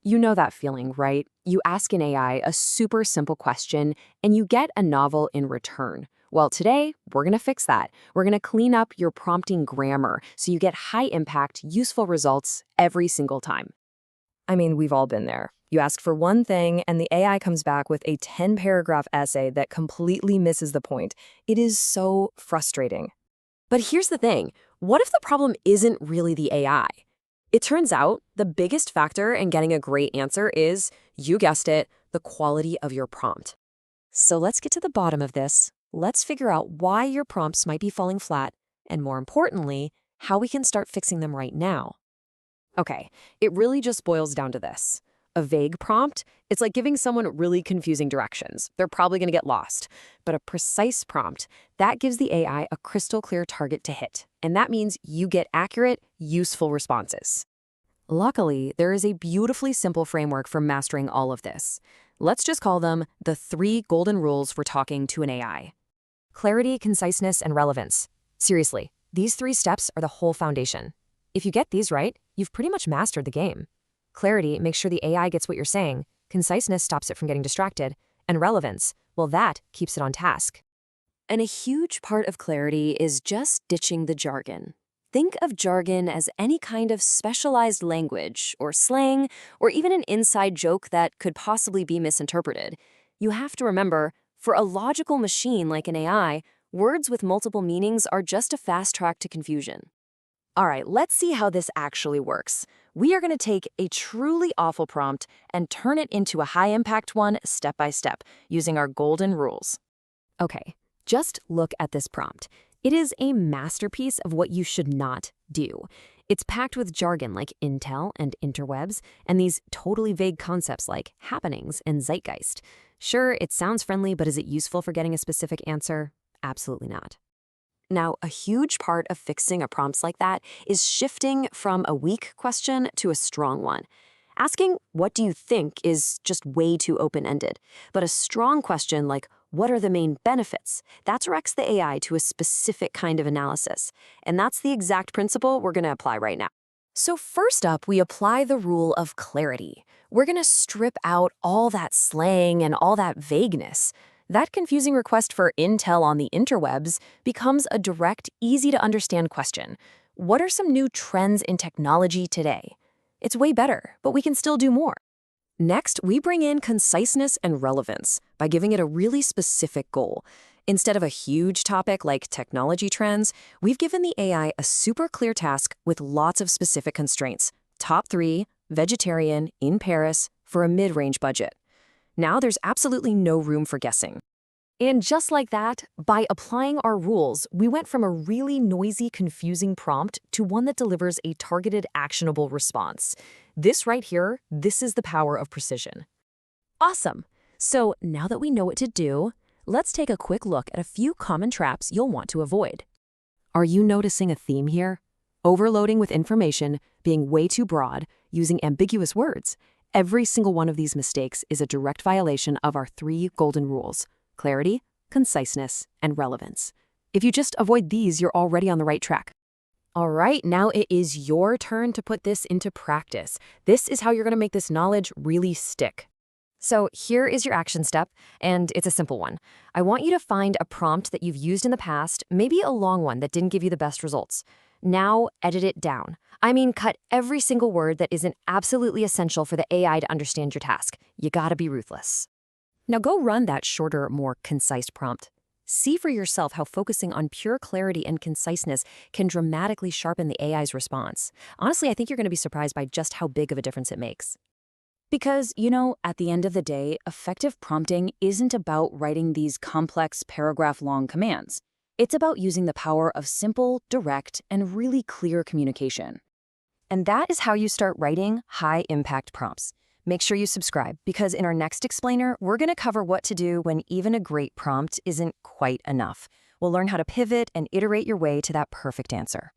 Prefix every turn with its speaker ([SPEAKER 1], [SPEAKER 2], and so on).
[SPEAKER 1] You know that feeling, right? You ask an AI a super simple question and you get a novel in return. Well, today, we're going to fix that. We're going to clean up your prompting grammar so you get high impact, useful results every single time.
[SPEAKER 2] I mean, we've all been there. You ask for one thing, and the AI comes back with a 10-paragraph essay that completely misses the point. It is so frustrating.
[SPEAKER 1] But here's the thing, what if the problem isn't really the AI? It turns out the biggest factor in getting a great answer is, you guessed it, the quality of your prompt. So let's get to the bottom of this. Let's figure out why your prompts might be falling flat, and more importantly, how we can start fixing them right now. Okay, it really just boils down to this. A vague prompt, it's like giving someone really confusing directions. They're probably going to get lost. But a precise prompt, that gives the AI a crystal clear target to hit. And that means you get accurate, useful responses. Luckily, there is a beautifully simple framework for mastering all of this. Let's just call them the 3 golden rules for talking to an AI. Clarity, conciseness, and relevance. Seriously, these 3 steps are the whole foundation. If you get these right, you've pretty much mastered the game. Clarity makes sure the AI gets what you're saying, conciseness stops it from getting distracted, and relevance, well, that keeps it on task. And a huge part of clarity is just ditching the jargon. Think of jargon as any kind of specialized language or slang or even an inside joke that could possibly be misinterpreted. You have to remember, for a logical machine like an AI, words with multiple meanings are just a fast track to confusion. All right, let's see how this actually works. We are going to take a truly awful prompt and turn it into a high-impact one step by step, using our golden rules. Okay, just look at this prompt. It is a masterpiece of what you should not do. It's packed with jargon like intel and interwebs, and these totally vague concepts like happenings and zeitgeist. Sure, it sounds friendly, but is it useful for getting a specific answer? Absolutely not. Now, a huge part of fixing a prompt like that is shifting from a weak question to a strong one. Asking, what do you think, is just way too open-ended. But a strong question like, what are the main benefits? That directs the AI to a specific kind of analysis. And that's the exact principle we're going to apply right now. So first up, we apply the rule of clarity. We're going to strip out all that slang and all that vagueness. That confusing request for intel on the interwebs becomes a direct, easy-to-understand question. What are some new trends in technology today? It's way better, but we can still do more. Next, we bring in conciseness and relevance by giving it a really specific goal. Instead of a huge topic like technology trends, we've given the AI a super clear task with lots of specific constraints. Top 3, vegetarian, in Paris, for a mid-range budget. Now there's absolutely no room for guessing. And just like that, by applying our rules, we went from a really noisy, confusing prompt to one that delivers a targeted, actionable response. This right here, this is the power of precision. Awesome! So now that we know what to do, let's take a quick look at a few common traps you'll want to avoid. Are you noticing a theme here? Overloading with information, being way too broad, using ambiguous words. Every single one of these mistakes is a direct violation of our 3 golden rules: clarity, conciseness, and relevance. If you just avoid these, you're already on the right track. All right, now it is your turn to put this into practice. This is how you're going to make this knowledge really stick. So here is your action step, and it's a simple one. I want you to find a prompt that you've used in the past, maybe a long one that didn't give you the best results. Now edit it down. I mean, cut every single word that isn't absolutely essential for the AI to understand your task. You gotta be ruthless. Now go run that shorter, more concise prompt. See for yourself how focusing on pure clarity and conciseness can dramatically sharpen the AI's response. Honestly, I think you're gonna be surprised by just how big of a difference it makes. Because, at the end of the day, effective prompting isn't about writing these complex paragraph-long commands. It's about using the power of simple, direct, and really clear communication. And that is how you start writing high-impact prompts. Make sure you subscribe, because in our next explainer, we're going to cover what to do when even a great prompt isn't quite enough. We'll learn how to pivot and iterate your way to that perfect answer.